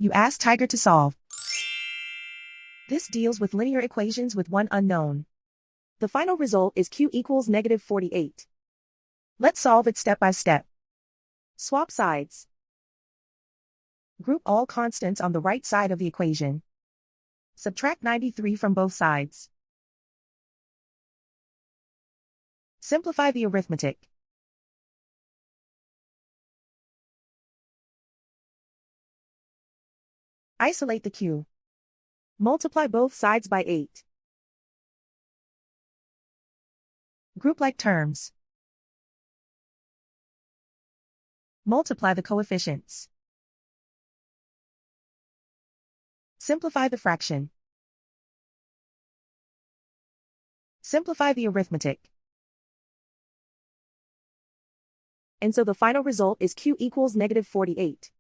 You ask Tiger to solve. This deals with linear equations with one unknown. The final result is q equals -48. Let's solve it step by step. Swap sides. Group all constants on the right side of the equation. Subtract 93 from both sides. Simplify the arithmetic. Isolate the q. Multiply both sides by 8. Group like terms. Multiply the coefficients. Simplify the fraction. Simplify the arithmetic. And so the final result is q equals -48.